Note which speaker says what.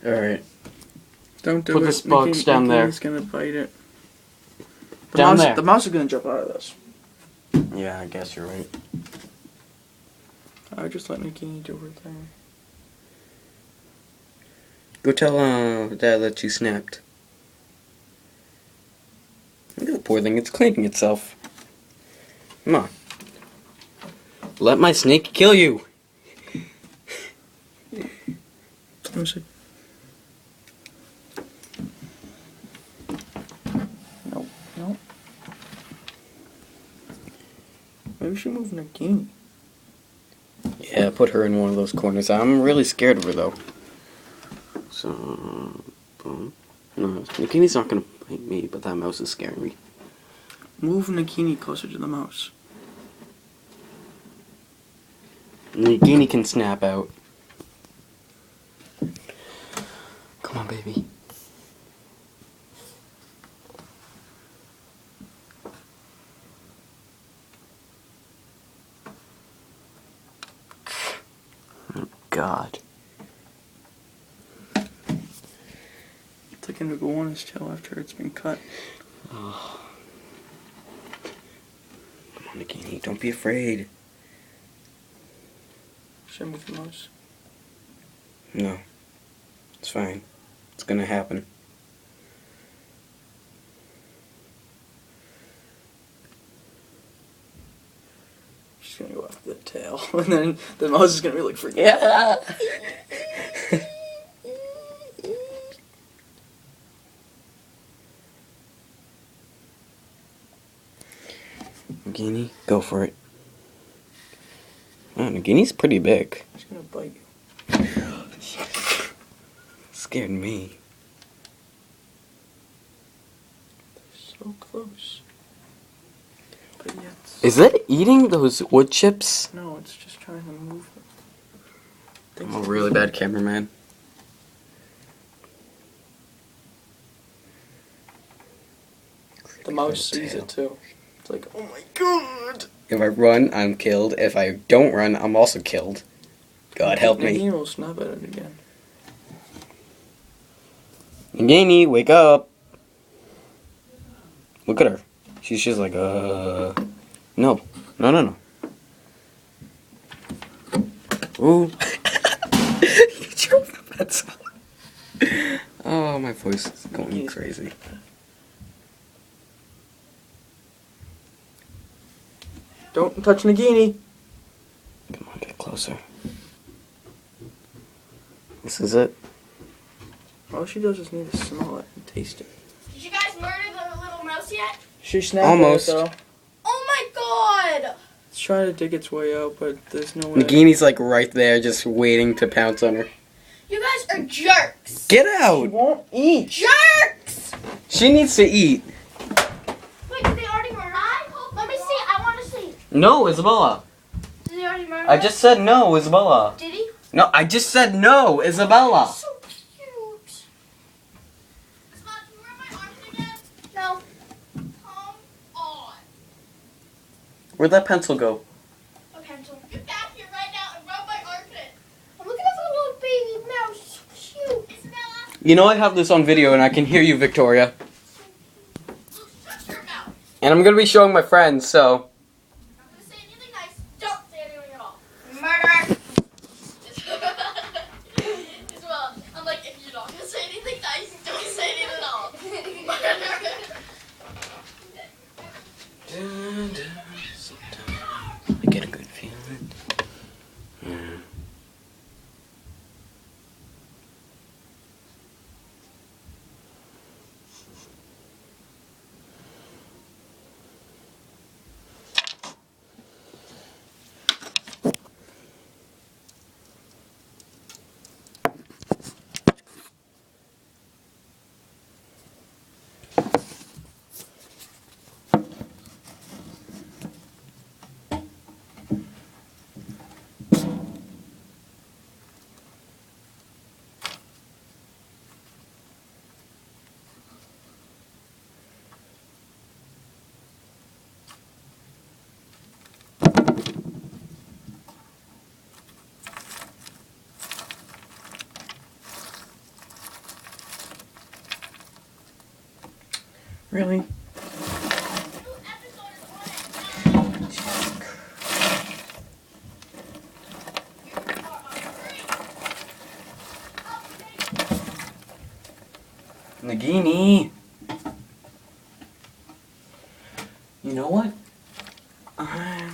Speaker 1: Alright.
Speaker 2: Don't do
Speaker 1: Put
Speaker 2: it.
Speaker 1: this box down there.
Speaker 2: He's gonna bite it.
Speaker 1: Down there.
Speaker 2: The mouse is gonna jump out of this.
Speaker 1: Yeah, I guess you're right.
Speaker 2: I just let Nagini do her thing.
Speaker 1: Go tell Dad that you snapped. Look at the poor thing, it's cleaning itself. Come on. Let my snake kill you!
Speaker 2: Let me see. Nope, nope. Maybe we should move Nagini.
Speaker 1: Yeah, put her in one of those corners. I'm really scared of her, though. So, boom. No, Nagini's not gonna bite me, but that mouse is scaring me.
Speaker 2: Move Nagini closer to the mouse.
Speaker 1: Nagini can snap out. Come on, baby. Oh, God.
Speaker 2: It's like an iguana's tail after it's been cut.
Speaker 1: Oh. Come on, Nagini, don't be afraid.
Speaker 2: Should I move the mouse?
Speaker 1: No. It's fine. It's gonna happen.
Speaker 2: She's gonna go after the tail, and then the mouse is gonna be like, yeah.
Speaker 1: Nagini, go for it. Oh, Nagini's pretty big.
Speaker 2: She's gonna bite you.
Speaker 1: Scared me.
Speaker 2: So close. But yeah,
Speaker 1: Is it eating those wood chips?
Speaker 2: no, it's just trying to move them.
Speaker 1: I'm a really bad cameraman.
Speaker 2: The mouse sees it too. It's like, oh my god!
Speaker 1: If I run, I'm killed. If I don't run, I'm also killed. God help me.
Speaker 2: Nagini will snap at it again.
Speaker 1: Nagini, wake up. Look at her. She's just like, No. No, no, no. Ooh. You drove the pencil. Oh, my voice is going crazy.
Speaker 2: Don't touch Nagini!
Speaker 1: Come on, get closer. This is it.
Speaker 2: All she does is need to smell it and taste it.
Speaker 3: Did you guys murder the little mouse yet?
Speaker 2: She snapped
Speaker 1: Almost.
Speaker 2: at it though.
Speaker 3: Oh my god!
Speaker 2: It's trying to dig its way out, but there's no way.
Speaker 1: Nagini's like right there, just waiting to pounce on her.
Speaker 3: You guys are jerks!
Speaker 1: Get
Speaker 2: She
Speaker 1: out!
Speaker 2: won't eat!
Speaker 3: Jerks!
Speaker 1: She needs to eat.
Speaker 3: Wait, did they already murder? Let me see, I want to see.
Speaker 1: No, Isabella.
Speaker 3: Did they already murder?
Speaker 1: I just said no, Isabella.
Speaker 3: Did he?
Speaker 1: No, I just said no, Isabella.
Speaker 3: So cute. Isabella, can you rub my arms again? No. Come on.
Speaker 1: Where'd that pencil go?
Speaker 3: A pencil. Get back here right now and rub my armpit. I'm looking at the little baby mouse. So cute. Isabella.
Speaker 1: You know I have this on video and I can hear you, Victoria.
Speaker 3: Shut your mouth.
Speaker 1: And I'm gonna be showing my friends, so.
Speaker 3: Not gonna say anything nice. Don't say anything at all. Murderer. As well, I'm like, if you're not gonna say anything nice, don't say anything at all.
Speaker 1: I get a good feeling. Yeah. Really?
Speaker 3: New episode is on it.
Speaker 1: Nagini! You know what? I'm...